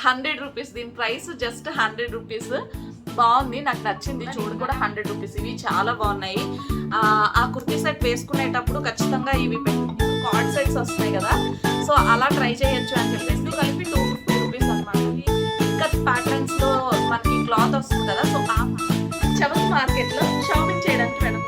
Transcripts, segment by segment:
100 rupees. దీని price just 100 rupees. బాగుంది, నాకు నచ్చింది. చూడు కూడా 100 రూపీస్. ఇవి చాలా బాగున్నాయి. ఆ కుర్తీ సెట్ వేసుకునేటప్పుడు ఖచ్చితంగా ఇవి కార్డ్ సెట్స్ వస్తాయి కదా, సో అలా ట్రై చేయొచ్చు అని చెప్పేసి కలిపి 250 రూపీస్ అనమాట. ఇంకా ప్యాటర్న్స్లో మనకి క్లాత్ వస్తుంది కదా, సో ఆ చవక మార్కెట్లో షాపింగ్ చేయడానికి వెళ్ళాము.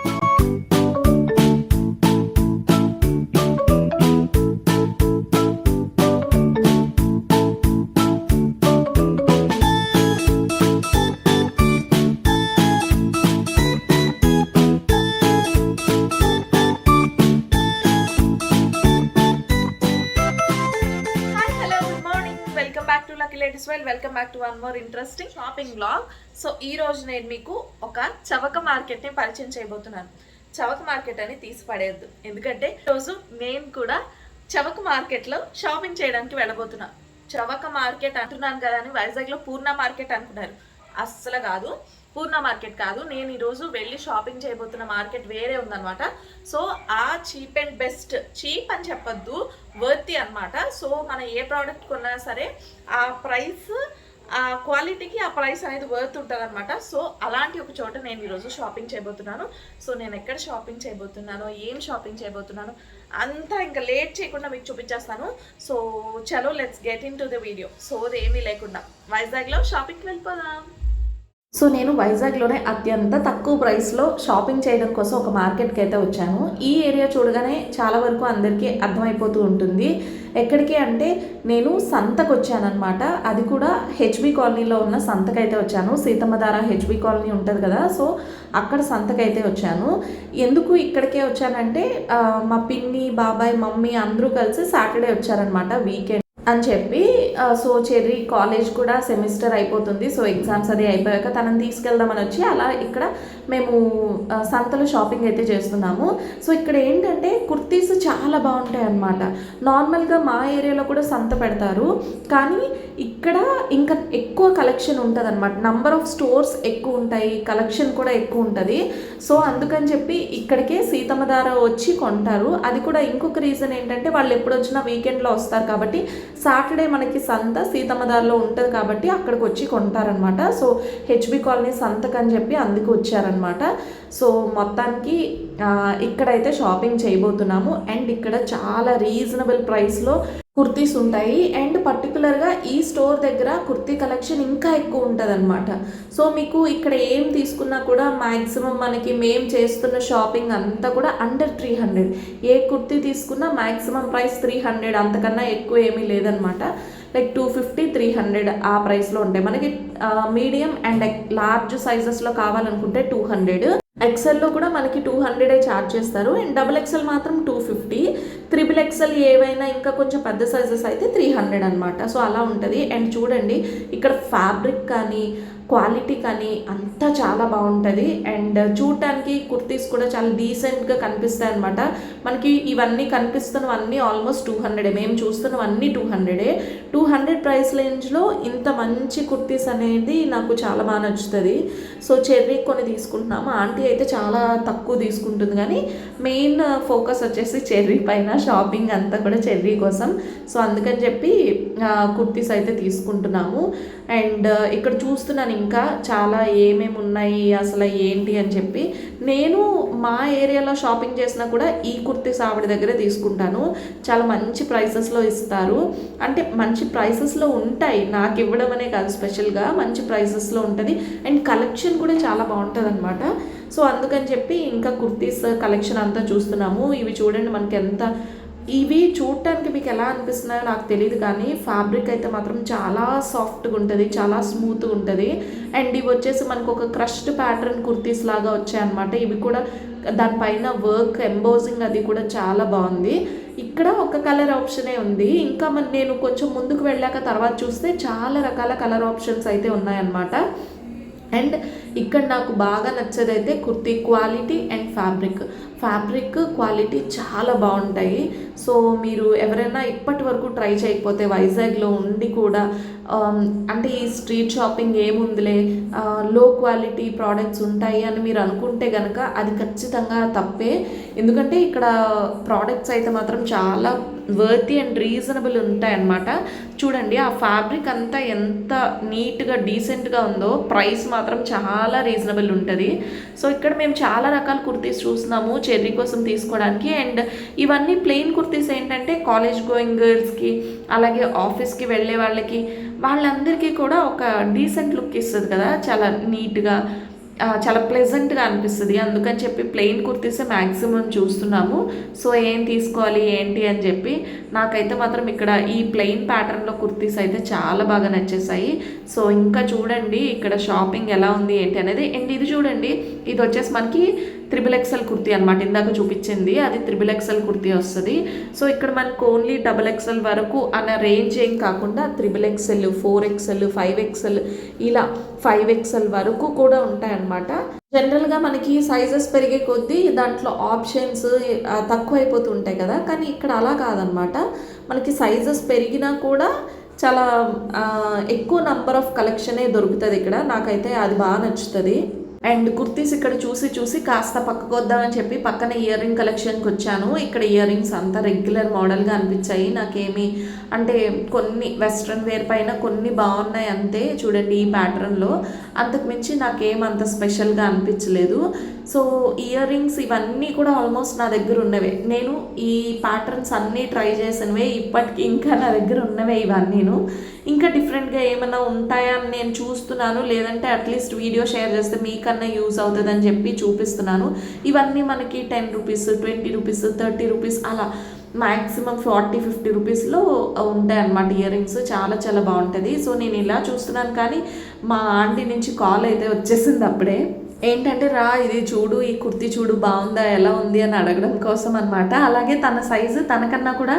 Welcome back to one more interesting shopping blog. So ఈ రోజు నేను మీకు ఒక చవక మార్కెట్ని పరిచయం చేయబోతున్నాను. చవక మార్కెట్ అని తీసి పడేయద్దు, ఎందుకంటే ఈరోజు నేను కూడా చవక మార్కెట్లో షాపింగ్ చేయడానికి వెళ్ళబోతున్నాను. చవక మార్కెట్ అంటున్నాను కదా అని వైజాగ్లో పూర్ణ మార్కెట్ అనుకున్నారు. అస్సలు కాదు, పూర్ణ మార్కెట్ కాదు. నేను ఈరోజు వెళ్ళి షాపింగ్ చేయబోతున్న మార్కెట్ వేరే ఉందన్నమాట. సో ఆ చీప్ అండ్ బెస్ట్, చీప్ అని చెప్పొద్దు, వర్తి అనమాట. సో మనం ఏ ప్రోడక్ట్ కొన్నా సరే ఆ ప్రైస్, ఆ క్వాలిటీకి ఆ ప్రైస్ అనేది వర్త్ ఉంటుంది అనమాట. సో అలాంటి ఒక చోట నేను ఈరోజు షాపింగ్ చేయబోతున్నాను. సో నేను ఎక్కడ షాపింగ్ చేయబోతున్నానో, ఏం షాపింగ్ చేయబోతున్నానో అంతా ఇంకా లేట్ చేయకుండా మీకు చూపించేస్తాను. సో చలో let's get in to the video. So అదేమీ లేకుండా వైజాగ్లో షాపింగ్కి వెళ్ళిపోదాం. సో నేను వైజాగ్లోనే అత్యంత తక్కువ ప్రైస్లో షాపింగ్ చేయడం కోసం ఒక మార్కెట్కి అయితే వచ్చాను. ఈ ఏరియా చూడగానే చాలా వరకు అందరికీ అర్థమైపోతూ ఉంటుంది. ఎక్కడికి అంటే నేను సంతకు వచ్చానమాట. అది కూడా హెచ్బి కాలనీలో ఉన్న సంతకైతే వచ్చాను. సీతమ్మధార హెచ్బి కాలనీ ఉంటుంది కదా, సో అక్కడ సంతకైతే వచ్చాను. ఎందుకు ఇక్కడికే వచ్చానంటే మా పిన్ని, బాబాయ్, మమ్మీ అందరూ కలిసి సాటర్డే వచ్చారనమాట, వీకెండ్ అని చెప్పి. సో చెర్రీ కాలేజ్ కూడా సెమిస్టర్ అయిపోతుంది, సో ఎగ్జామ్స్ అది అయిపోయాక తనని తీసుకెళ్దామని వచ్చి అలా ఇక్కడ మేము సంతలో షాపింగ్ అయితే చేస్తున్నాము. సో ఇక్కడ ఏంటంటే కుర్తీస్ చాలా బాగుంటాయి అన్నమాట. నార్మల్గా మా ఏరియాలో కూడా సంత పెడతారు, కానీ ఇక్కడ ఇంకా ఎక్కువ కలెక్షన్ ఉంటుంది అనమాట. నంబర్ ఆఫ్ స్టోర్స్ ఎక్కువ ఉంటాయి, కలెక్షన్ కూడా ఎక్కువ ఉంటుంది. సో అందుకని చెప్పి ఇక్కడికే సీతమ్మధార వచ్చి కొంటారు. అది కూడా ఇంకొక రీజన్ ఏంటంటే వాళ్ళు ఎప్పుడు వచ్చినా వీకెండ్లో వస్తారు కాబట్టి సాటర్డే మనకి సంత సీతమ్మధారలో ఉంటుంది కాబట్టి అక్కడికి వచ్చి కొంటారనమాట. సో హెచ్బి కాలనీ సంతకు అని చెప్పి అందుకు వచ్చారనమాట. సో మొత్తానికి ఇక్కడైతే షాపింగ్ చేయబోతున్నాము. అండ్ ఇక్కడ చాలా రీజనబుల్ ప్రైస్లో కుర్తీస్ ఉంటాయి. అండ్ పర్టికులర్గా ఈ స్టోర్ దగ్గర కుర్తీ కలెక్షన్ ఇంకా ఎక్కువ ఉంటుంది అనమాట. సో మీకు ఇక్కడ ఏం తీసుకున్నా కూడా మ్యాక్సిమం మనకి మేము చేస్తున్న షాపింగ్ అంతా కూడా అండర్ 300. ఏ కుర్తీ తీసుకున్నా మ్యాక్సిమం ప్రైస్ 300, అంతకన్నా ఎక్కువ ఏమీ లేదనమాట. లైక్ 250, 300 ఆ ప్రైస్లో ఉంటాయి. మనకి మీడియం అండ్ లార్జ్ సైజెస్లో కావాలనుకుంటే 200, ఎక్సెల్లో కూడా మనకి 200 ఛార్జ్ చేస్తారు. అండ్ డబుల్ ఎక్సెల్ మాత్రం 250, త్రిబుల్ ఎక్సెల్ ఏవైనా ఇంకా కొంచెం పెద్ద సైజెస్ అయితే 300 అనమాట. సో అలా ఉంటుంది. అండ్ చూడండి ఇక్కడ ఫ్యాబ్రిక్ కానీ క్వాలిటీ కానీ అంతా చాలా బాగుంటుంది. అండ్ చూడటానికి కుర్తీస్ కూడా చాలా డీసెంట్గా కనిపిస్తాయి అనమాట. మనకి ఇవన్నీ కనిపిస్తున్నవన్నీ ఆల్మోస్ట్ 200, మేము చూస్తున్నవన్నీ 200 ప్రైస్ రేంజ్లో ఇంత మంచి కుర్తీస్ అనేది నాకు చాలా బాగా నచ్చుతుంది. సో చెర్రీ కొన్ని తీసుకుంటున్నాము. ఆంటీ అయితే చాలా తక్కువ తీసుకుంటుంది, కానీ మెయిన్ ఫోకస్ వచ్చేసి చెర్రీ పైన, షాపింగ్ అంతా కూడా చెర్రీ కోసం. సో అందుకని చెప్పి కుర్తీస్ అయితే తీసుకుంటున్నాము. అండ్ ఇక్కడ చూస్తున్నాను ఇంకా చాలా ఏమేమి ఉన్నాయి అసలు ఏంటి అని చెప్పి. నేను మా ఏరియాలో షాపింగ్ చేసినా కూడా ఈ కుర్తీస్ ఆవిడ దగ్గరే తీసుకుంటాను. చాలా మంచి ప్రైసెస్లో ఇస్తారు, అంటే మంచి ప్రైసెస్లో ఉంటాయి. నాకు ఇవ్వడం అనే కాదు, స్పెషల్గా మంచి ప్రైసెస్లో ఉంటుంది. అండ్ కలెక్షన్ కూడా చాలా బాగుంటుంది అనమాట. సో అందుకని చెప్పి ఇంకా కుర్తీస్ కలెక్షన్ అంతా చూస్తున్నాము. ఇవి చూడండి మనకి ఎంత, ఇవి చూడటానికి మీకు ఎలా అనిపిస్తున్నాయో నాకు తెలియదు, కానీ ఫ్యాబ్రిక్ అయితే మాత్రం చాలా సాఫ్ట్గా ఉంటుంది, చాలా స్మూత్గా ఉంటుంది. అండ్ ఇవి వచ్చేసి మనకు ఒక క్రష్డ్ ప్యాటర్న్ కుర్తీస్ లాగా వచ్చాయన్నమాట. ఇవి కూడా దానిపైన వర్క్, ఎంబోజింగ్ అది కూడా చాలా బాగుంది. ఇక్కడ ఒక కలర్ ఆప్షనే ఉంది. ఇంకా నేను కొంచెం ముందుకు వెళ్ళాక తర్వాత చూస్తే చాలా రకాల కలర్ ఆప్షన్స్ అయితే ఉన్నాయన్నమాట. అండ్ ఇక్కడ నాకు బాగా నచ్చేదైతే kurti quality and fabric quality చాలా బాగుంటాయి. సో మీరు ఎవరైనా ఇప్పటి వరకు ట్రై చేయకపోతే వైజాగ్లో ఉండి కూడా అంటే ఈ స్ట్రీట్ షాపింగ్ ఏముందిలే, లో క్వాలిటీ ప్రోడక్ట్స్ ఉంటాయి అని మీరు అనుకుంటే కనుక అది ఖచ్చితంగా తప్పే. ఎందుకంటే ఇక్కడ ప్రోడక్ట్స్ అయితే మాత్రం చాలా వర్తీ అండ్ రీజనబుల్ ఉంటాయన్నమాట. చూడండి ఆ ఫ్యాబ్రిక్ అంతా ఎంత నీట్గా డీసెంట్గా ఉందో, ప్రైస్ మాత్రం చాలా రీజనబుల్ ఉంటుంది. సో ఇక్కడ మేము చాలా రకాల కుర్తీస్ చూస్తున్నాము చెర్రీ కోసం తీసుకోవడానికి. అండ్ ఇవన్నీ ప్లెయిన్ కుర్తీస్ ఏంటంటే కాలేజ్ గోయింగ్ గర్ల్స్కి, అలాగే ఆఫీస్కి వెళ్ళే వాళ్ళందరికీ కూడా ఒక డీసెంట్ లుక్ ఇస్తుంది కదా, చాలా నీట్గా చాలా ప్లెజెంట్గా అనిపిస్తుంది. అందుకని చెప్పి ప్లెయిన్ కుర్తీసే మ్యాక్సిమం చూస్తున్నాము. సో ఏం తీసుకోవాలి ఏంటి అని చెప్పి నాకైతే మాత్రం ఇక్కడ ఈ ప్లెయిన్ ప్యాటర్న్లో కుర్తీస్ అయితే చాలా బాగా నచ్చేసాయి. సో ఇంకా చూడండి ఇక్కడ షాపింగ్ ఎలా ఉంది ఏంటి అనేది. అండ్ ఇది చూడండి, ఇది వచ్చేసి మనకి XXL కుర్తీ అనమాట. ఇందాక చూపించింది అది XXL కుర్తీ వస్తుంది. సో ఇక్కడ మనకు ఓన్లీ XXL వరకు అన్న రేంజ్ ఏం కాకుండా XXL, 4XL, 5XL ఇలా 5XL వరకు కూడా ఉంటాయన్నమాట. జనరల్గా మనకి సైజెస్ పెరిగే కొద్దీ దాంట్లో ఆప్షన్స్ తక్కువ అయిపోతూ ఉంటాయి కదా, కానీ ఇక్కడ అలా కాదనమాట. మనకి సైజెస్ పెరిగినా కూడా చాలా ఎక్కువ నంబర్ ఆఫ్ కలెక్షనే దొరుకుతుంది ఇక్కడ. నాకైతే అది బాగా నచ్చుతుంది. అండ్ కుర్తీస్ ఇక్కడ చూసి కాస్త పక్కకు వద్దామని చెప్పి పక్కన ఇయర్ రింగ్ కలెక్షన్కి వచ్చాను. ఇక్కడ ఇయర్ రింగ్స్ అంతా రెగ్యులర్ మోడల్గా అనిపించాయి నాకేమి, అంటే కొన్ని వెస్ట్రన్ వేర్ పైన కొన్ని బాగున్నాయి అంతే. చూడండి ఈ ప్యాటర్న్లో, అంతకుమించి నాకేమంత స్పెషల్గా అనిపించలేదు. సో ఇయర్ రింగ్స్ ఇవన్నీ కూడా ఆల్మోస్ట్ నా దగ్గర ఉన్నవే. నేను ఈ ప్యాటర్న్స్ అన్నీ ట్రై చేసినవే, ఇప్పటికి ఇంకా నా దగ్గర ఉన్నవే ఇవన్నీను. ఇంకా డిఫరెంట్గా ఏమైనా ఉంటాయా అని నేను చూస్తున్నాను, లేదంటే అట్లీస్ట్ వీడియో షేర్ చేస్తే మీకన్నా యూజ్ అవుతుందని చెప్పి చూపిస్తున్నాను. ఇవన్నీ మనకి 10 రూపీస్, 20 రూపీస్, 30 రూపీస్ అలా మ్యాక్సిమం 40-50 రూపీస్లో ఉంటాయి అన్నమాట ఇయర్ రింగ్స్. చాలా చాలా బాగుంటుంది. సో నేను ఇలా చూస్తున్నాను, కానీ మా ఆంటీ నుంచి కాల్ అయితే వచ్చేసింది అప్పుడే. ఏంటంటే రా ఇది చూడు, ఈ కుర్తీ చూడు బాగుందా ఎలా ఉంది అని అడగడం కోసం అనమాట. అలాగే తన సైజు తనకన్నా కూడా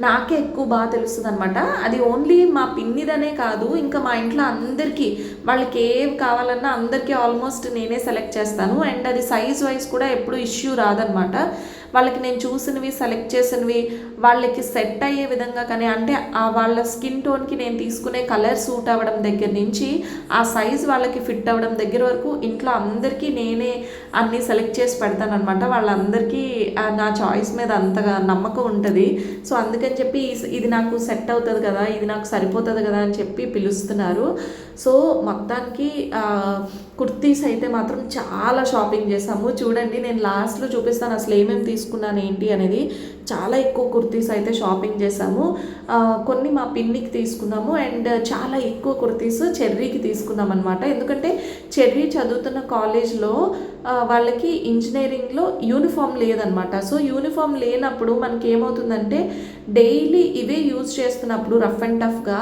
నాకే ఎక్కువ బాగా తెలుస్తుంది అనమాట. అది ఓన్లీ మా పిన్నిదనే కాదు, ఇంకా మా ఇంట్లో అందరికీ వాళ్ళకి ఏవి కావాలన్నా అందరికీ ఆల్మోస్ట్ నేనే సెలెక్ట్ చేస్తాను. అండ్ అది సైజ్ వైజ్ కూడా ఎప్పుడు ఇష్యూ రాదనమాట. వాళ్ళకి నేను చూసినవి సెలెక్ట్ చేసినవి వాళ్ళకి సెట్ అయ్యే విధంగా, కానీ అంటే ఆ వాళ్ళ స్కిన్ టోన్కి నేను తీసుకునే కలర్ సూట్ అవ్వడం దగ్గర నుంచి ఆ సైజ్ వాళ్ళకి ఫిట్ అవ్వడం దగ్గర వరకు ఇంట్లో అందరికీ నేనే అన్నీ సెలెక్ట్ చేసి పెడతాను అనమాట. వాళ్ళందరికీ నా చాయిస్ మీద అంతగా నమ్మకం ఉంటుంది. సో అందుకని చెప్పి ఇది నాకు సెట్ అవుతుంది కదా, ఇది నాకు సరిపోతుంది కదా అని చెప్పి పిలుస్తున్నారు. సో మొత్తానికి కుర్తీస్ అయితే మాత్రం చాలా షాపింగ్ చేసాము. చూడండి నేను లాస్ట్లో చూపిస్తాను అసలు ఏమేమి తీసుకున్నాను ఏంటి అనేది. చాలా ఎక్కువ కుర్తీస్ అయితే షాపింగ్ చేసాము. కొన్ని మా పిన్నికి తీసుకున్నాము అండ్ చాలా ఎక్కువ కుర్తీస్ చెర్రీకి తీసుకున్నాం అనమాట. ఎందుకంటే చెర్రీ చదువుతున్న కాలేజ్లో వాళ్ళకి ఇంజనీరింగ్లో యూనిఫామ్ లేదనమాట. సో యూనిఫామ్ లేనప్పుడు మనకి ఏమవుతుందంటే డైలీ ఇవే యూజ్ చేస్తున్నప్పుడు రఫ్ అండ్ టఫ్గా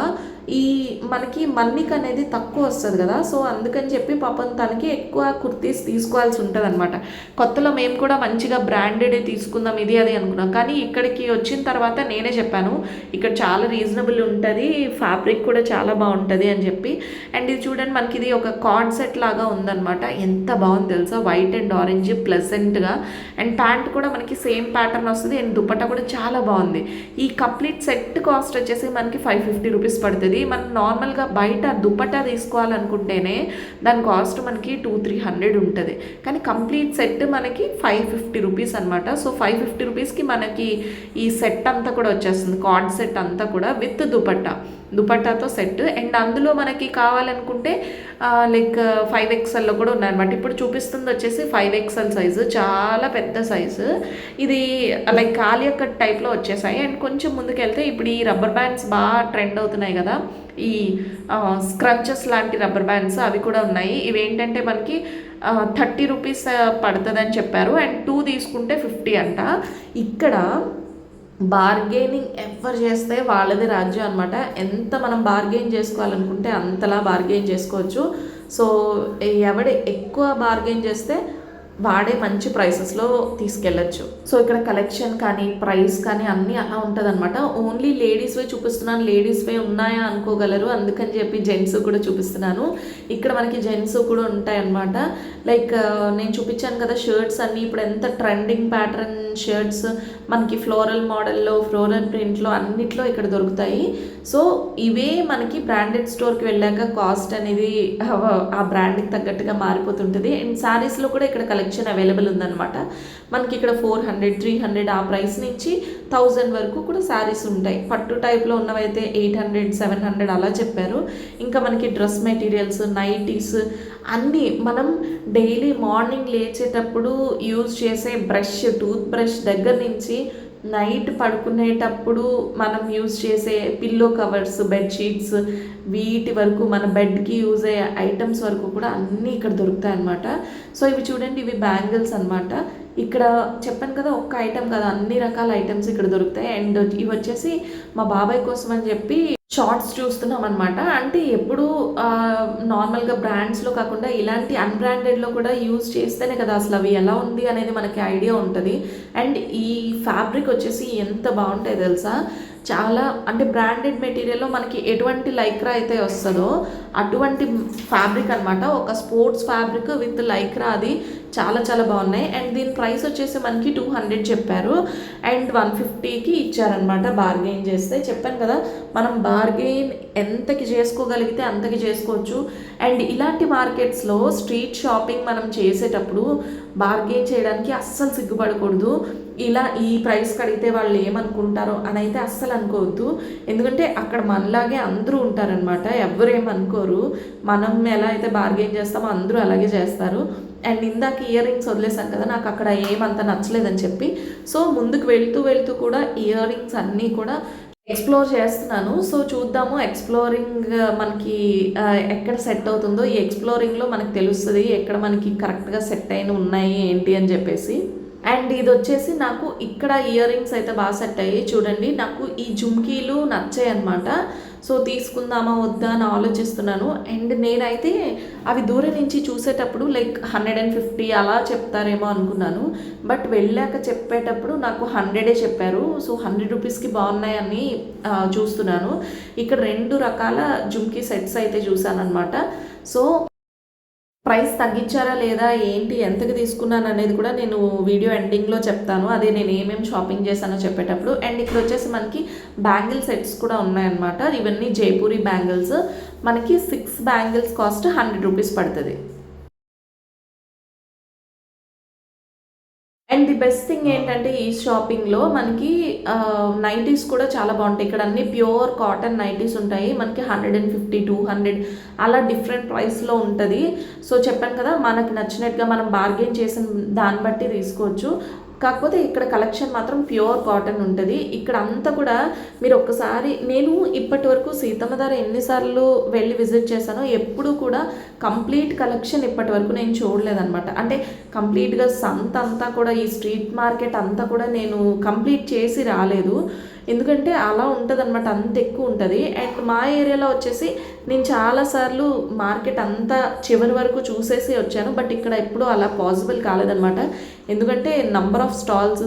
ఈ మనకి మన్నిక్ అనేది తక్కువ వస్తుంది కదా. సో అందుకని చెప్పి పాపం తనకి ఎక్కువ కుర్తీస్ తీసుకోవాల్సి ఉంటుంది అనమాట. కొత్తలో మేము కూడా మంచిగా బ్రాండెడే తీసుకుందాం ఇది అది అనుకున్నాం, కానీ ఇక్కడికి వచ్చిన తర్వాత నేనే చెప్పాను ఇక్కడ చాలా రీజనబుల్ ఉంటుంది, ఫ్యాబ్రిక్ కూడా చాలా బాగుంటుంది అని చెప్పి. అండ్ ఇది చూడండి మనకి ఇది ఒక కార్డ్ సెట్ లాగా ఉందన్నమాట. ఎంత బాగుంది తెలుసా, వైట్ అండ్ ఆరెంజ్ ప్లెజెంట్గా. అండ్ ప్యాంట్ కూడా మనకి సేమ్ ప్యాటర్న్ వస్తుంది అండ్ దుపట్టా కూడా చాలా బాగుంది. ఈ కంప్లీట్ సెట్ కాస్ట్ వచ్చేసి మనకి 550 రూపీస్ పడుతుంది. మనం నార్మల్గా బయట దుపట్టా తీసుకోవాలనుకుంటేనే దాని కాస్ట్ మనకి 200-300 ఉంటుంది, కానీ కంప్లీట్ సెట్ మనకి 550 రూపీస్ అనమాట. సో 550 రూపీస్కి మనకి ఈ సెట్ అంతా కూడా వచ్చేస్తుంది, కార్డ్ సెట్ అంతా కూడా విత్ దుపట్టాతో సెట్. అండ్ అందులో మనకి కావాలనుకుంటే లైక్ 5XL కూడా ఉన్నాయన్నమాట. ఇప్పుడు చూపిస్తుంది వచ్చేసి 5XL సైజు, చాలా పెద్ద సైజు. ఇది లైక్ ఆలియా కట్ టైప్లో వచ్చేసాయి. అండ్ కొంచెం ముందుకు వెళ్తే ఇప్పుడు ఈ రబ్బర్ బ్యాండ్స్ బాగా ట్రెండ్ అవుతున్నాయి కదా, ఈ స్క్రంచెస్ లాంటి రబ్బర్ బ్యాండ్స్ అవి కూడా ఉన్నాయి. ఇవి ఏంటంటే మనకి 30 రూపీస్ పడుతుందని చెప్పారు అండ్ 2 తీసుకుంటే 50 అంట. ఇక్కడ బార్గెనింగ్ ఎవరు చేస్తే వాళ్ళది రాజ్యం అనమాట. ఎంత మనం బార్గెయిన్ చేసుకోవాలనుకుంటే అంతలా బార్గెయిన్ చేసుకోవచ్చు. సో ఎవడు ఎక్కువ బార్గెయిన్ చేస్తే వాడే మంచి ప్రైసెస్లో తీసుకెళ్ళచ్చు. సో ఇక్కడ కలెక్షన్ కానీ ప్రైస్ కానీ అన్నీ అలా ఉంటుంది అనమాట. ఓన్లీ లేడీస్వే చూపిస్తున్నాను, లేడీస్వే ఉన్నాయా అనుకోగలరు, అందుకని చెప్పి జెంట్స్ కూడా చూపిస్తున్నాను. ఇక్కడ మనకి జెంట్స్ కూడా ఉంటాయి అన్నమాట. లైక్ నేను చూపించాను కదా షర్ట్స్ అన్నీ, ఇప్పుడు ఎంత ట్రెండింగ్ ప్యాటర్న్ షర్ట్స్ మనకి ఫ్లోరల్ మోడల్లో, ఫ్లోరల్ ప్రింట్లో అన్నిట్లో ఇక్కడ దొరుకుతాయి. సో ఇవే మనకి బ్రాండెడ్ స్టోర్కి వెళ్ళాక కాస్ట్ అనేది ఆ బ్రాండ్కి తగ్గట్టుగా మారిపోతుంటుంది. అండ్ శారీస్లో కూడా ఇక్కడ కలెక్షన్ అవైలబుల్ ఉందన్నమాట. మనకి ఇక్కడ 400, 300 ఆ ప్రైస్ నుంచి 1000 వరకు కూడా శారీస్ ఉంటాయి. పట్టు టైప్లో ఉన్నవైతే 800, 700 అలా చెప్పారు. ఇంకా మనకి డ్రెస్ మెటీరియల్స్, నైటీస్ అన్నీ మనం డైలీ మార్నింగ్ లేచేటప్పుడు యూజ్ చేసే బ్రష్, టూత్ బ్రష్ దగ్గర నుంచి నైట్ పడుకునేటప్పుడు మనం యూజ్ చేసే పిల్లో కవర్స్, బెడ్షీట్స్ వీటి వరకు మన బెడ్కి యూజ్ అయ్యే ఐటమ్స్ వరకు కూడా అన్నీ ఇక్కడ దొరుకుతాయి అన్నమాట. సో ఇవి చూడండి, ఇవి బ్యాంగిల్స్ అనమాట. ఇక్కడ చెప్పాను కదా ఒక్క ఐటమ్ కదా, అన్ని రకాల ఐటమ్స్ ఇక్కడ దొరుకుతాయి. అండ్ ఇవి వచ్చేసి మా బాబాయ్ కోసం అని చెప్పి షార్ట్స్ చూస్తున్నాం అనమాట. అంటే ఎప్పుడు నార్మల్గా బ్రాండ్స్లో కాకుండా ఇలాంటి అన్బ్రాండెడ్లో కూడా యూజ్ చేస్తేనే కదా అసలు అవి ఎలా ఉంది అనేది మనకి ఐడియా ఉంటుంది. అండ్ ఈ ఫ్యాబ్రిక్ వచ్చేసి ఎంత బాగుంటాయి తెలుసా, చాలా అంటే బ్రాండెడ్ మెటీరియల్లో మనకి ఎటువంటి లైక్రా అయితే వస్తుందో అటువంటి ఫ్యాబ్రిక్ అనమాట. ఒక స్పోర్ట్స్ ఫ్యాబ్రిక్ విత్ లైక్రా, అది చాలా చాలా బాగున్నాయి. అండ్ దీని ప్రైస్ వచ్చేసి మనకి 200 చెప్పారు అండ్ 150కి ఇచ్చారనమాట బార్గెయిన్ చేస్తే. చెప్పాను కదా మనం బార్గెయిన్ ఎంతకి చేసుకోగలిగితే అంతకి చేసుకోవచ్చు. అండ్ ఇలాంటి మార్కెట్స్లో స్ట్రీట్ షాపింగ్ మనం చేసేటప్పుడు బార్గెయిన్ చేయడానికి అస్సలు సిగ్గుపడకూడదు. ఇలా ఈ ప్రైస్కి అడిగితే వాళ్ళు ఏమనుకుంటారో అని అయితే అస్సలు అనుకోవద్దు. ఎందుకంటే అక్కడ మనలాగే అందరూ ఉంటారనమాట, ఎవరు ఏమనుకోరు. మనం ఎలా అయితే బార్గెయిన్ చేస్తామో అందరూ అలాగే చేస్తారు. అండ్ ఇందాక ఇయర్ రింగ్స్ వదిలేసాను కదా, నాకు అక్కడ ఏమంత నచ్చలేదని చెప్పి సో ముందుకు వెళ్తూ కూడా ఇయర్ రింగ్స్ అన్నీ కూడా ఎక్స్ప్లోర్ చేస్తున్నాను. సో చూద్దాము ఎక్స్ప్లోరింగ్ మనకి ఎక్కడ సెట్ అవుతుందో. ఈ ఎక్స్ప్లోరింగ్లో మనకు తెలుస్తుంది ఎక్కడ మనకి కరెక్ట్గా సెట్ అయిన ఉన్నాయి ఏంటి అని చెప్పేసి. అండ్ ఇది వచ్చేసి నాకు ఇక్కడ ఇయర్ రింగ్స్ అయితే బాగా సెట్ అయ్యాయి. చూడండి నాకు ఈ జుమ్కీలు నచ్చాయి అనమాట. సో తీసుకుందామా వద్దా అని ఆలోచిస్తున్నాను. అండ్ నేనైతే అవి దూరం నుంచి చూసేటప్పుడు లైక్ 150 అలా చెప్తారేమో అనుకున్నాను. బట్ వెళ్ళాక చెప్పేటప్పుడు నాకు 100 చెప్పారు. సో 100 రూపీస్కి బాగున్నాయని చూస్తున్నాను. ఇక్కడ 2 రకాల జుమ్కీ సెట్స్ అయితే చూసాను అనమాట. సో ప్రైస్ తగ్గించారా లేదా ఏంటి, ఎంతకి తీసుకున్నాను అనేది కూడా నేను వీడియో ఎండింగ్లో చెప్తాను. అదే నేను ఏమేమి షాపింగ్ చేశానో చెప్పేటప్పుడు. అండ్ ఇక్కడ వచ్చేసి మనకి బ్యాంగిల్ సెట్స్ కూడా ఉన్నాయన్నమాట. ఇవన్నీ జైపూరి బ్యాంగిల్స్. మనకి 6 బ్యాంగిల్స్ కాస్ట్ 100 రూపీస్ పడుతుంది. అండ్ ది బెస్ట్ థింగ్ ఏంటంటే ఈ షాపింగ్లో మనకి నైటీస్ కూడా చాలా బాగుంటాయి. ఇక్కడ అన్ని ప్యూర్ కాటన్ నైటీస్ ఉంటాయి. మనకి 150, 200 అలా డిఫరెంట్ ప్రైస్లో ఉంటుంది. సో చెప్పాను కదా మనకి నచ్చినట్టుగా మనం బార్గెయిన్ చేసిన దాన్ని బట్టి తీసుకోవచ్చు. కాకపోతే ఇక్కడ కలెక్షన్ మాత్రం ప్యూర్ కాటన్ ఉంటుంది. ఇక్కడ అంతా కూడా మీరు ఒక్కసారి, నేను ఇప్పటి వరకు సీతమ్మధార ఎన్నిసార్లు వెళ్ళి విజిట్ చేశానో ఎప్పుడు కూడా కంప్లీట్ కలెక్షన్ ఇప్పటి వరకు నేను చూడలేదన్నమాట. అంటే కంప్లీట్గా సంత అంతా కూడా ఈ స్ట్రీట్ మార్కెట్ అంతా కూడా నేను కంప్లీట్ చేసి రాలేదు. ఎందుకంటే అలా ఉంటుంది అనమాట, అంత ఎక్కువ ఉంటుంది. అండ్ మా ఏరియాలో వచ్చేసి నేను చాలాసార్లు మార్కెట్ అంతా చివరి వరకు చూసేసి వచ్చాను. బట్ ఇక్కడ ఎప్పుడూ అలా పాసిబుల్ కాలేదనమాట. ఎందుకంటే నంబర్ ఆఫ్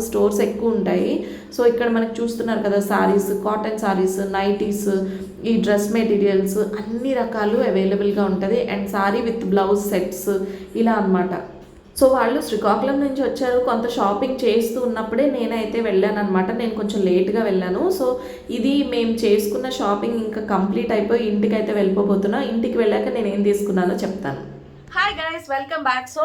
స్టోర్స్ ఎక్కువ ఉంటాయి. సో ఇక్కడ మనకి చూస్తున్నారు కదా సారీస్, కాటన్ సారీస్, నైటీస్, ఈ డ్రెస్ మెటీరియల్స్ అన్ని రకాలు అవైలబుల్గా ఉంటుంది. And sorry with blouse sets ఇలా అనమాట. సో వాళ్ళు శ్రీకాకుళం నుంచి వచ్చారు, కొంత షాపింగ్ చేస్తూ ఉన్నప్పుడే నేనైతే వెళ్ళాను అనమాట. నేను కొంచెం లేట్గా వెళ్ళాను. సో ఇది మేము చేసుకున్న షాపింగ్ ఇంకా కంప్లీట్ అయిపోయి ఇంటికి అయితే వెళ్ళిపోతున్నా. ఇంటికి వెళ్ళాక నేను ఏం తీసుకున్నానో చెప్తాను. Hi guys, welcome back. So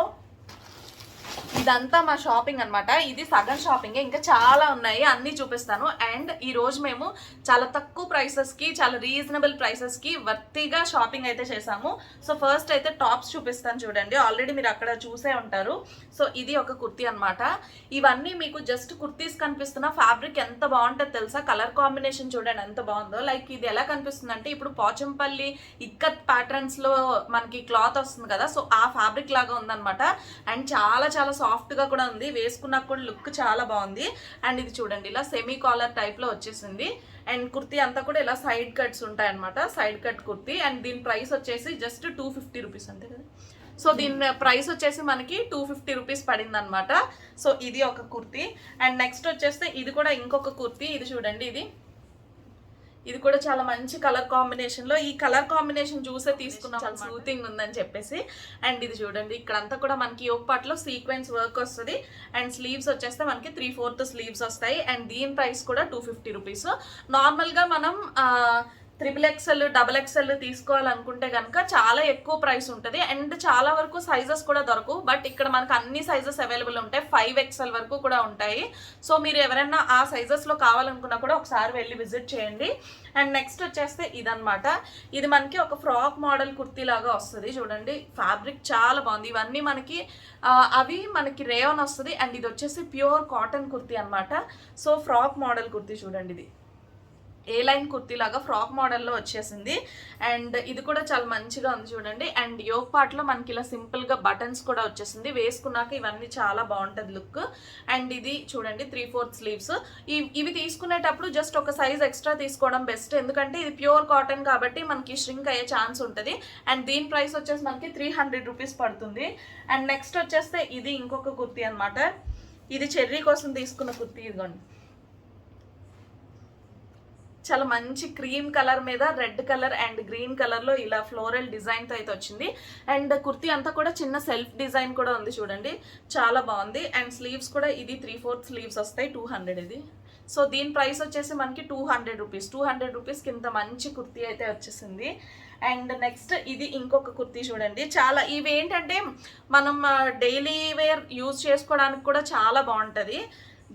ఇదంతా మా షాపింగ్ అనమాట. ఇది సగం షాపింగ్, ఇంకా చాలా ఉన్నాయి, అన్నీ చూపిస్తాను. అండ్ ఈ రోజు మేము చాలా తక్కువ ప్రైసెస్కి, చాలా రీజనబుల్ ప్రైసెస్కి వర్తిగా షాపింగ్ అయితే చేసాము. సో ఫస్ట్ అయితే టాప్స్ చూపిస్తాను చూడండి. ఆల్రెడీ మీరు అక్కడ చూసే ఉంటారు. సో ఇది ఒక కుర్తీ అనమాట. ఇవన్నీ మీకు జస్ట్ కుర్తీస్ కనిపిస్తున్న ఫ్యాబ్రిక్ ఎంత బాగుంటుంది తెలుసా, కలర్ కాంబినేషన్ చూడండి ఎంత బాగుందో. లైక్ ఇది ఎలా కనిపిస్తుంది అంటే ఇప్పుడు పోచంపల్లి ఇక్కత్ ప్యాటర్న్స్లో మనకి క్లాత్ వస్తుంది కదా, సో ఆ ఫ్యాబ్రిక్ లాగా ఉందన్నమాట. అండ్ చాలా చాలా సాఫ్ట్గా కూడా ఉంది, వేసుకున్నాక కూడా లుక్ చాలా బాగుంది. అండ్ ఇది చూడండి ఇలా సెమీ కాలర్ టైప్లో వచ్చేసింది. అండ్ కుర్తీ అంతా కూడా ఇలా సైడ్ కట్స్ ఉంటాయన్నమాట, సైడ్ కట్ కుర్తీ. అండ్ దీని ప్రైస్ వచ్చేసి జస్ట్ 250 రూపీస్ అంతే కదా, సో దీని ప్రైస్ వచ్చేసి మనకి 250 రూపీస్ పడింది అనమాట. సో ఇది ఒక కుర్తీ. అండ్ నెక్స్ట్ వచ్చేస్తే ఇది కూడా ఇంకొక కుర్తీ. ఇది చూడండి, ఇది కూడా చాలా మంచి కలర్ కాంబినేషన్ లో, ఈ కలర్ కాంబినేషన్ చూసే తీసుకున్నాం, చాలా స్మూతింగ్ ఉందని చెప్పేసి. అండ్ ఇది చూడండి, ఇక్కడంతా కూడా మనకి యోగ్ పార్ట్ లో సీక్వెన్స్ వర్క్ వస్తుంది. అండ్ స్లీవ్స్ వచ్చేస్తే మనకి 3/4 స్లీవ్స్ వస్తాయి. అండ్ దీని ప్రైస్ కూడా 250 రూపీస్. నార్మల్ గా మనం XXL, XXL తీసుకోవాలనుకుంటే కనుక చాలా ఎక్కువ ప్రైస్ ఉంటుంది. అండ్ చాలా వరకు సైజెస్ కూడా దొరకవు. బట్ ఇక్కడ మనకు అన్ని సైజెస్ అవైలబుల్ ఉంటాయి, 5XL వరకు కూడా ఉంటాయి. సో మీరు ఎవరైనా ఆ సైజెస్లో కావాలనుకున్నా కూడా ఒకసారి వెళ్ళి విజిట్ చేయండి. అండ్ నెక్స్ట్ వచ్చేస్తే ఇదనమాట. ఇది మనకి ఒక ఫ్రాక్ మోడల్ కుర్తీ లాగా వస్తుంది. చూడండి, ఫ్యాబ్రిక్ చాలా బాగుంది. ఇవన్నీ మనకి అవి మనకి రేయాన్ వస్తుంది. అండ్ ఇది వచ్చేసి ప్యూర్ కాటన్ కుర్తీ అనమాట. సో ఫ్రాక్ మోడల్ కుర్తీ చూడండి, ఇది ఏ లైన్ కుర్తీ లాగా ఫ్రాక్ మోడల్లో వచ్చేసింది. అండ్ ఇది కూడా చాలా మంచిగా ఉంది చూడండి. అండ్ యోగ్ పార్ట్ లో మనకి ఇలా సింపుల్ గా బటన్స్ కూడా వచ్చేసింది. వేసుకున్నాక ఇవన్నీ చాలా బాగుంటది లుక్. అండ్ ఇది చూడండి 3/4 స్లీవ్స్. ఇవి తీసుకునేటప్పుడు జస్ట్ ఒక సైజ్ ఎక్స్ట్రా తీసుకోవడం బెస్ట్, ఎందుకంటే ఇది ప్యూర్ కాటన్ కాబట్టి మనకి ష్రింక్ అయ్యే ఛాన్స్ ఉంటుంది. అండ్ దీని ప్రైస్ వచ్చేసి మనకి 300 రూపీస్ పడుతుంది. అండ్ నెక్స్ట్ వచ్చేస్తే ఇది ఇంకొక కుర్తీ అనమాట. ఇది చెర్రీ కోసం తీసుకున్న కుర్తీ. ఇదిగోండి, చాలా మంచి క్రీమ్ కలర్ మీద red colour and green colour లో ఇలా ఫ్లోరల్ డిజైన్ తో అయితే వచ్చింది. అండ్ కుర్తీ అంతా కూడా చిన్న సెల్ఫ్ డిజైన్ కూడా ఉంది చూడండి, చాలా బాగుంది. అండ్ స్లీవ్స్ కూడా ఇది 3/4 స్లీవ్స్ వస్తాయి, 200 ఇది. సో దీని ప్రైస్ వచ్చేసి మనకి 200 రూపీస్. 200 రూపీస్కి ఇంత మంచి కుర్తీ అయితే వచ్చేసింది. అండ్ నెక్స్ట్ ఇది ఇంకొక కుర్తీ చూడండి. చాలా ఇవి ఏంటంటే మనం డైలీ వేర్ యూజ్ చేసుకోవడానికి కూడా చాలా బాగుంటుంది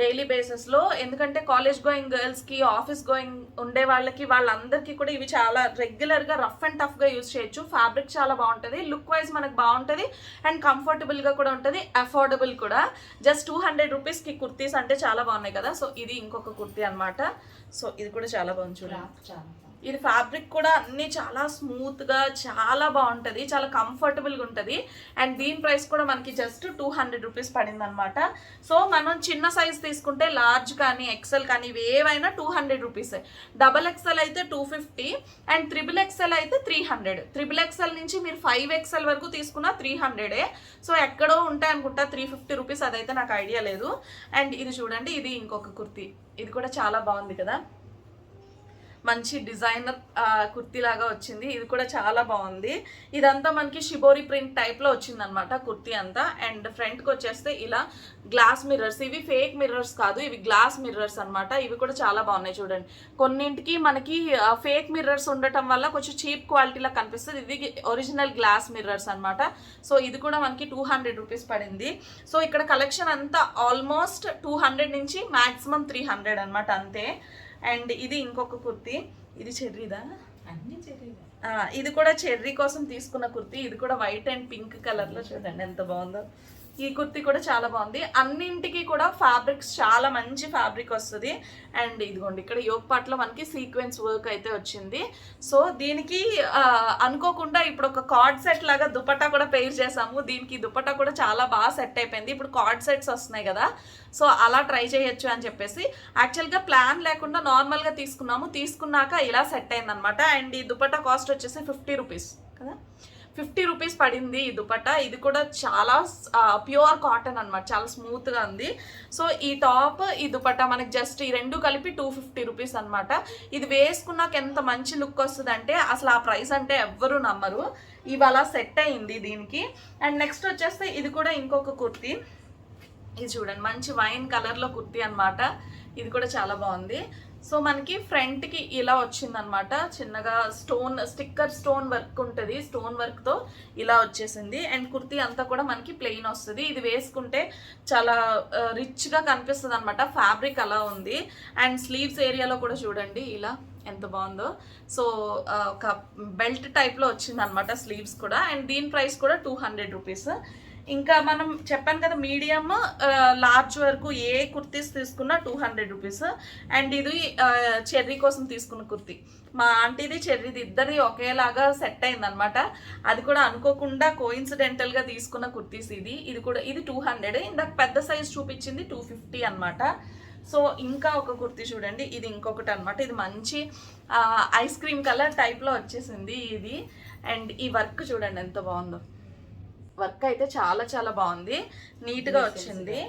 డైలీ బేసిస్లో. ఎందుకంటే కాలేజ్ గోయింగ్ గర్ల్స్కి, ఆఫీస్ గోయింగ్ ఉండే వాళ్ళందరికీ కూడా ఇవి చాలా రెగ్యులర్గా రఫ్ అండ్ టఫ్గా యూజ్ చేయొచ్చు. ఫ్యాబ్రిక్ చాలా బాగుంటుంది, లుక్ వైజ్ మనకు బాగుంటుంది, అండ్ కంఫర్టబుల్గా కూడా ఉంటుంది, అఫోర్డబుల్ కూడా. జస్ట్ 200 రూపీస్కి కుర్తీస్ అంటే చాలా బాగున్నాయి కదా. సో ఇది ఇంకొక కుర్తీ అనమాట. సో ఇది కూడా చాలా బాగుంది చూడండి. ఇది ఫ్యాబ్రిక్ కూడా అన్ని చాలా స్మూత్ గా చాలా బాగుంటది, చాలా కంఫర్టబుల్ గా ఉంటది. అండ్ దీని ప్రైస్ కూడా మనకి జస్ట్ 200 రూపీస్ పడింది అనమాట. సో మనం చిన్న సైజ్ తీసుకుంటే లార్జ్ కానీ ఎక్సెల్ కానీ ఇవి ఏవైనా 200 రూపీస్. XXL అయితే 250 అండ్ XXL అయితే 300. XXL నుంచి మీరు 5XL వరకు తీసుకున్నా 300. సో ఎక్కడో ఉంటాయి అనుకుంటా 350 రూపీస్, అదైతే నాకు ఐడియా లేదు. అండ్ ఇది చూడండి, ఇది ఇంకొక కుర్తీ. ఇది కూడా చాలా బాగుంది కదా, మంచి డిజైనర్ కుర్తీ లాగా వచ్చింది. ఇది కూడా చాలా బాగుంది. ఇదంతా మనకి షిబోరి ప్రింట్ టైప్ లో వచ్చింది అనమాట కుర్తీ అంతా. అండ్ ఫ్రంట్ కి వచ్చేస్తే ఇలా గ్లాస్ మిర్రర్స్. ఇవి ఫేక్ మిర్రర్స్ కాదు, ఇవి గ్లాస్ మిర్రర్స్ అనమాట. ఇవి కూడా చాలా బాగున్నాయి చూడండి. కొన్నింటికి మనకి ఫేక్ మిర్రర్స్ ఉండటం వల్ల కొంచెం చీప్ క్వాలిటీలా కనిపిస్తుంది. ఇది ఒరిజినల్ గ్లాస్ మిర్రర్స్ అనమాట. సో ఇది కూడా మనకి 200 రూపీస్ పడింది. సో ఇక్కడ కలెక్షన్ అంతా ఆల్మోస్ట్ 200 నుంచి మాక్సిమం 300 అనమాట, అంతే. అండ్ ఇది ఇంకొక కుర్తీ. ఇది చెర్రీదా? అన్ని చెర్రీదా. ఇది కూడా చెర్రీ కోసం తీసుకున్న కుర్తీ. ఇది కూడా వైట్ అండ్ పింక్ కలర్ లో చూడండి ఎంత బాగుందో. ఈ కుర్తీ కూడా చాలా బాగుంది. అన్నింటికి కూడా ఫ్యాబ్రిక్స్ చాలా మంచి ఫ్యాబ్రిక్ వస్తుంది. అండ్ ఇదిగోండి, ఇక్కడ యోగ్ పార్ట్ లో మనకి సీక్వెన్స్ వర్క్ అయితే వచ్చింది. సో దీనికి అనుకోకుండా ఇప్పుడు ఒక కార్డ్ సెట్ లాగా దుపట్టా కూడా పెయిర్ చేసాము. దీనికి దుపట్టా కూడా చాలా బాగా సెట్ అయిపోయింది. ఇప్పుడు కార్డ్ సెట్స్ వస్తున్నాయి కదా, సో అలా ట్రై చేయొచ్చు అని చెప్పేసి యాక్చువల్గా ప్లాన్ లేకుండా నార్మల్గా తీసుకున్నాక ఇలా సెట్ అయింది అనమాట. అండ్ ఈ దుపట్టా కాస్ట్ వచ్చేసి 50 రూపీస్ కదా, 50 రూపీస్ పడింది ఈ దుపట్టా. ఇది కూడా చాలా ప్యూర్ కాటన్ అనమాట, చాలా స్మూత్ గా ఉంది. సో ఈ టాప్, ఈ దుపట్టా మనకి జస్ట్ ఈ రెండు కలిపి 250 రూపీస్ అనమాట. ఇది వేసుకున్నాక ఎంత మంచి లుక్ వస్తుంది అంటే అసలు ఆ ప్రైస్ అంటే ఎవ్వరూ నమ్మరు. ఇవాళ సెట్ అయింది దీనికి. అండ్ నెక్స్ట్ వచ్చేస్తే ఇది కూడా ఇంకొక కుర్తీ. ఇది చూడండి, మంచి వైన్ కలర్ లో కుర్తీ అనమాట. ఇది కూడా చాలా బాగుంది. సో మనకి ఫ్రంట్ కి ఇలా వచ్చిందనమాట, చిన్నగా స్టిక్కర్ స్టోన్ వర్క్ ఉంటుంది, స్టోన్ వర్క్ తో ఇలా వచ్చేసింది. అండ్ కుర్తీ అంతా కూడా మనకి ప్లెయిన్ వస్తుంది. ఇది వేసుకుంటే చాలా రిచ్ గా కనిపిస్తుంది అనమాట, ఫ్యాబ్రిక్ అలా ఉంది. అండ్ స్లీవ్స్ ఏరియాలో కూడా చూడండి ఇలా ఎంత బాగుందో. సో ఒక బెల్ట్ టైప్ లో వచ్చింది అనమాట స్లీవ్స్ కూడా. అండ్ దీని ప్రైస్ కూడా 200 రూపీస్. ఇంకా మనం చెప్పాను కదా మీడియం లార్జ్ వరకు ఏ కుర్తీస్ తీసుకున్నా 200 రూపీస్. అండ్ ఇది చెర్రీ కోసం తీసుకున్న కుర్తీ. మా ఆంటీది చెర్రీది ఇద్దరిది ఒకేలాగా సెట్ అయిందనమాట. అది కూడా అనుకోకుండా కోయిన్సిడెంటల్గా తీసుకున్న కుర్తీస్. ఇది కూడా 200. ఇందాక పెద్ద సైజ్ చూపించింది 250 అనమాట. సో ఇంకా ఒక కుర్తీ చూడండి, ఇది ఇంకొకటి అనమాట. ఇది మంచి ఐస్ క్రీమ్ కలర్ టైప్లో వచ్చేసింది ఇది. అండ్ ఈ వర్క్ చూడండి ఎంత బాగుందో. వర్క్ అయితే చాలా చాలా బాగుంది, నీట్గా వచ్చింది.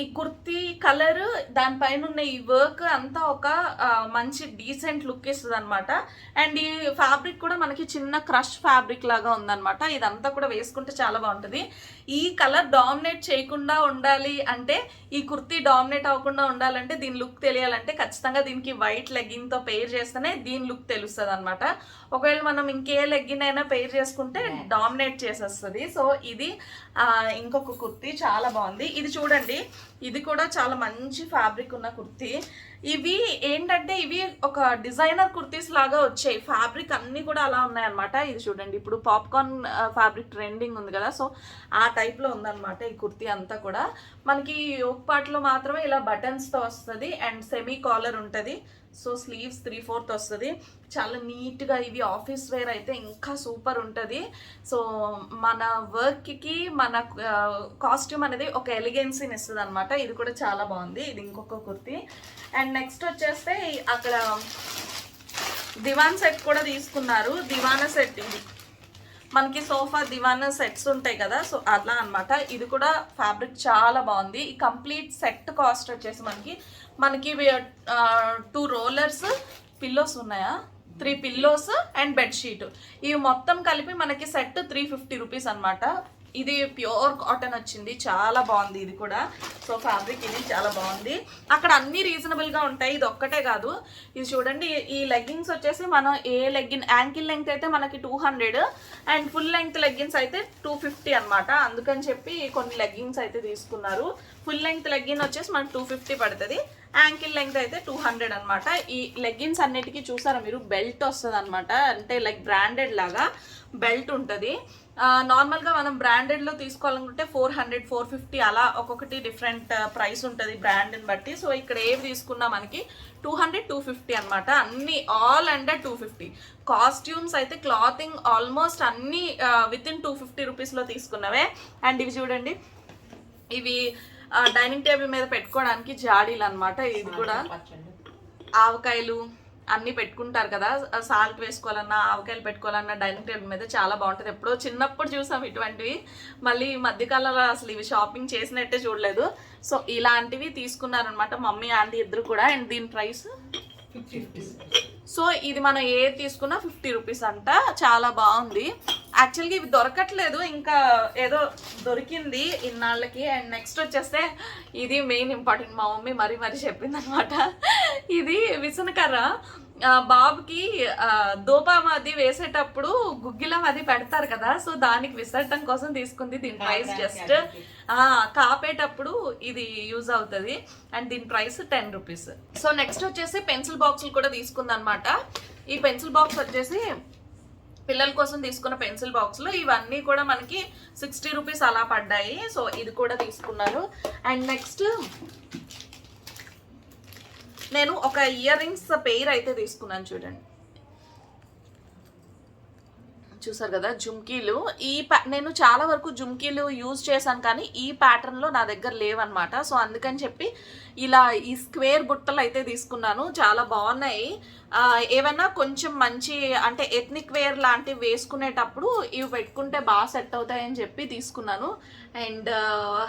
ఈ కుర్తీ కలర్ దానిపైన ఉన్న ఈ వర్క్ అంతా ఒక మంచి డీసెంట్ లుక్ ఇస్తుంది అనమాట. అండ్ ఈ ఫ్యాబ్రిక్ కూడా మనకి చిన్న క్రష్ ఫ్యాబ్రిక్ లాగా ఉందన్నమాట. ఇదంతా కూడా వేసుకుంటే చాలా బాగుంటుంది. ఈ కలర్ డామినేట్ చేయకుండా ఉండాలి అంటే, ఈ కుర్తీ డామినేట్ అవ్వకుండా ఉండాలంటే, దీని లుక్ తెలియాలంటే ఖచ్చితంగా దీనికి వైట్ లెగ్గింగ్తో పెయిర్ చేస్తేనే దీని లుక్ తెలుస్తుంది అనమాట. ఒకవేళ మనం ఇంకే లెగ్గిన్ అయినా పెయిర్ చేసుకుంటే డామినేట్ చేసేస్తుంది. సో ఇది ఇంకొక కుర్తీ చాలా బాగుంది. ఇది చూడండి, ఇది కూడా చాలా మంచి ఫ్యాబ్రిక్ ఉన్న కుర్తీ. ఇవి ఏంటంటే ఇవి ఒక డిజైనర్ కుర్తీస్ లాగా వచ్చాయి, ఫ్యాబ్రిక్ అన్నీ కూడా అలా ఉన్నాయన్నమాట. ఇది చూడండి, ఇప్పుడు పాప్కార్న్ ఫ్యాబ్రిక్ ట్రెండింగ్ ఉంది కదా, సో ఆ టైప్లో ఉందన్నమాట ఈ కుర్తీ అంతా కూడా. మనకి ఒక పార్ట్లో మాత్రమే ఇలా బటన్స్తో వస్తుంది అండ్ సెమీ కాలర్ ఉంటుంది. సో స్లీవ్స్ 3/4 వస్తుంది. చాలా నీట్గా, ఇవి ఆఫీస్ వేర్ అయితే ఇంకా సూపర్ ఉంటుంది. సో మన వర్క్కి మన కాస్ట్యూమ్ అనేది ఒక ఎలిగెన్సీని ఇస్తుంది అనమాట. ఇది కూడా చాలా బాగుంది. ఇది ఇంకొక కుర్తీ. అండ్ నెక్స్ట్ వచ్చేస్తే అక్కడ దివాన్ సెట్ కూడా తీసుకున్నారు. దివానా సెట్, ఇది మనకి సోఫా దివానా సెట్స్ ఉంటాయి కదా, సో అలా అనమాట. ఇది కూడా ఫ్యాబ్రిక్ చాలా బాగుంది. ఈ కంప్లీట్ సెట్ కాస్ట్ వచ్చేసి మనకి 2 రోలర్స్, పిల్లోస్ ఉన్నాయా, 3 పిల్లోస్ అండ్ బెడ్షీట్, ఇవి మొత్తం కలిపి మనకి సెట్ 350 రూపీస్ అనమాట. ఇది ప్యూర్ కాటన్ వచ్చింది, చాలా బాగుంది ఇది కూడా. సో ఫ్యాబ్రిక్ ఇది చాలా బాగుంది. అక్కడ అన్ని రీజనబుల్గా ఉంటాయి, ఇది ఒక్కటే కాదు. ఇది చూడండి, ఈ లెగ్గిన్స్ వచ్చేసి మనం ఏ లెగ్గిన్ యాంకిల్ లెంగ్త్ అయితే మనకి 200 అండ్ ఫుల్ లెంగ్త్ లెగ్గిన్స్ అయితే 250 అనమాట. అందుకని చెప్పి కొన్ని లెగ్గిన్స్ అయితే తీసుకున్నారు. ఫుల్ లెంగ్త్ లెగ్గిన్ వచ్చేసి మనకి 250 పడుతుంది, యాంకిల్ లెంగ్త్ అయితే 200 అనమాట. ఈ లెగ్గిన్స్ అన్నిటికీ చూసారా మీరు, బెల్ట్ వస్తుంది అనమాట. అంటే లైక్ బ్రాండెడ్ లాగా బెల్ట్ ఉంటుంది. నార్మల్గా మనం బ్రాండెడ్లో తీసుకోవాలనుకుంటే 400, 450 అలా ఒక్కొక్కటి డిఫరెంట్ ప్రైస్ ఉంటుంది బ్రాండ్ని బట్టి. సో ఇక్కడ ఏవి తీసుకున్నా మనకి 200, 250 అనమాట. అన్ని ఆల్ అండర్ 250. కాస్ట్యూమ్స్ అయితే క్లాతింగ్ ఆల్మోస్ట్ అన్నీ వితిన్ 250 రూపీస్లో తీసుకున్నవే. అండ్ ఇవి చూడండి, ఇవి డైనింగ్ టేబుల్ మీద పెట్టుకోవడానికి జాడీలు అనమాట. ఇది కూడా ఆవకాయలు అన్నీ పెట్టుకుంటారు కదా, సాల్ట్ వేసుకోవాలన్నా ఆవకాయలు పెట్టుకోవాలన్నా డైనింగ్ టేబుల్ మీద చాలా బాగుంటుంది. ఎప్పుడో చిన్నప్పుడు చూసాం ఇటువంటివి, మళ్ళీ ఈ మధ్యకాలంలో అసలు ఇవి షాపింగ్ చేసినట్టే చూడలేదు. సో ఇలాంటివి తీసుకున్నారనమాట మమ్మీ ఆంటీ ఇద్దరు కూడా. అండ్ దీని ప్రైస్ 50. సో ఇది మనం ఏది తీసుకున్నా 50 రూపీస్ అంట. చాలా బాగుంది. యాక్చువల్గా ఇవి దొరకట్లేదు, ఇంకా ఏదో దొరికింది ఇన్నాళ్ళకి. అండ్ నెక్స్ట్ వచ్చేస్తే ఇది మెయిన్ ఇంపార్టెంట్, మా మమ్మీ మరీ చెప్పింది అనమాట. ఇది విసనకర్ర. బాబుకి దోపం అది వేసేటప్పుడు గుగ్గిలం అది పెడతారు కదా, సో దానికి విసరటం కోసం తీసుకుంది. దీని ప్రైస్ జస్ట్ కాపేటప్పుడు ఇది యూజ్ అవుతుంది. అండ్ దీని ప్రైస్ 10 రూపీస్. సో నెక్స్ట్ వచ్చేసి పెన్సిల్ బాక్సులు కూడా తీసుకుంది అనమాట. ఈ పెన్సిల్ బాక్స్ వచ్చేసి పిల్లల కోసం తీసుకున్న పెన్సిల్ బాక్స్లు, ఇవన్నీ కూడా మనకి 60 రూపీస్ అలా పడ్డాయి. సో ఇది కూడా తీసుకున్నారు. అండ్ నెక్స్ట్ నేను ఒక ఇయర్ రింగ్స్ పెయిర్ అయితే తీసుకున్నాను. చూడండి, చూసారు కదా జుమ్కీలు. నేను చాలా వరకు జుమ్కీలు యూజ్ చేశాను, కానీ ఈ ప్యాటర్న్లో నా దగ్గర లేవన్నమాట. సో అందుకని చెప్పి ఇలా ఈ స్క్వేర్ బుట్టలు అయితే తీసుకున్నాను. చాలా బాగున్నాయి. ఏమైనా కొంచెం మంచి అంటే ఎథ్నిక్ వేర్ లాంటివి వేసుకునేటప్పుడు ఇవి పెట్టుకుంటే బాగా సెట్ అవుతాయని చెప్పి తీసుకున్నాను. అండ్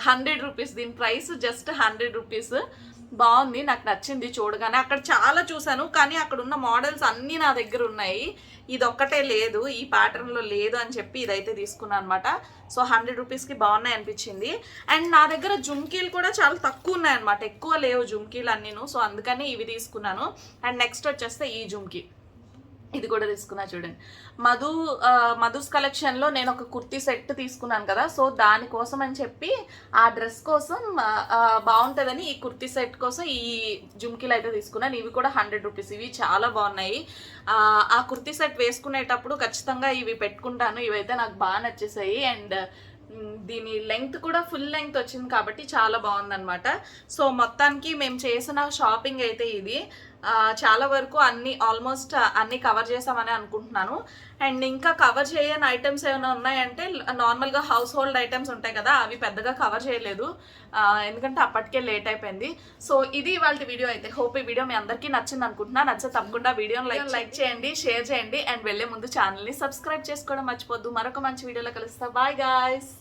100 రూపీస్, దీని ప్రైస్ జస్ట్ 100 రూపీస్. బాగుంది, నాకు నచ్చింది చూడగానే. అక్కడ చాలా చూసాను, కానీ అక్కడ ఉన్న మోడల్స్ అన్నీ నా దగ్గర ఉన్నాయి, ఇది ఒక్కటే లేదు, ఈ ప్యాటర్న్లో లేదు అని చెప్పి ఇదైతే తీసుకున్నాను అనమాట. సో 100 రూపీస్కి బాగున్నాయి అనిపించింది. అండ్ నా దగ్గర జుమ్కీలు కూడా చాలా తక్కువ ఉన్నాయన్నమాట, ఎక్కువ లేవు జుమ్కీలు అన్నీను. సో అందుకని ఇవి తీసుకున్నాను. అండ్ నెక్స్ట్ వచ్చేస్తే ఈ జుమ్కీ, ఇది కూడా తీసుకున్నా. చూడండి, మధుస్ కలెక్షన్లో నేను ఒక కుర్తీ సెట్ తీసుకున్నాను కదా, సో దానికోసం అని చెప్పి ఆ డ్రెస్ కోసం బాగుంటుందని ఈ కుర్తీ సెట్ కోసం ఈ జుమ్కీలు అయితే తీసుకున్నాను. ఇవి కూడా 100 రూపీస్. ఇవి చాలా బాగున్నాయి. ఆ కుర్తీ సెట్ వేసుకునేటప్పుడు ఖచ్చితంగా ఇవి పెట్టుకుంటాను. ఇవైతే నాకు బాగా నచ్చేసాయి. అండ్ దీని లెంగ్త్ కూడా ఫుల్ లెంగ్త్ వచ్చింది కాబట్టి చాలా బాగుందన్నమాట. సో మొత్తానికి మేము చేసిన షాపింగ్ అయితే ఇది. చాలా వరకు ఆల్మోస్ట్ అన్ని కవర్ చేసామని అనుకుంటున్నాను. అండ్ ఇంకా కవర్ చేయని ఐటమ్స్ ఏమైనా ఉన్నాయంటే నార్మల్గా హౌస్ హోల్డ్ ఐటమ్స్ ఉంటాయి కదా, అవి పెద్దగా కవర్ చేయలేదు ఎందుకంటే అప్పటికే లేట్ అయిపోయింది. సో ఇది ఇవాళ వీడియో అయితే. హోప్ ఈ వీడియో మీ అందరికీ నచ్చింది అనుకుంటున్నా. నచ్చితే తప్పకుండా వీడియోని లైక్ చేయండి, షేర్ చేయండి అండ్ వెళ్ళే ముందు ఛానల్ని సబ్స్క్రైబ్ చేసుకోవడం మర్చిపోద్దు. మరొక మంచి వీడియోలో కలుస్తా. Bye guys.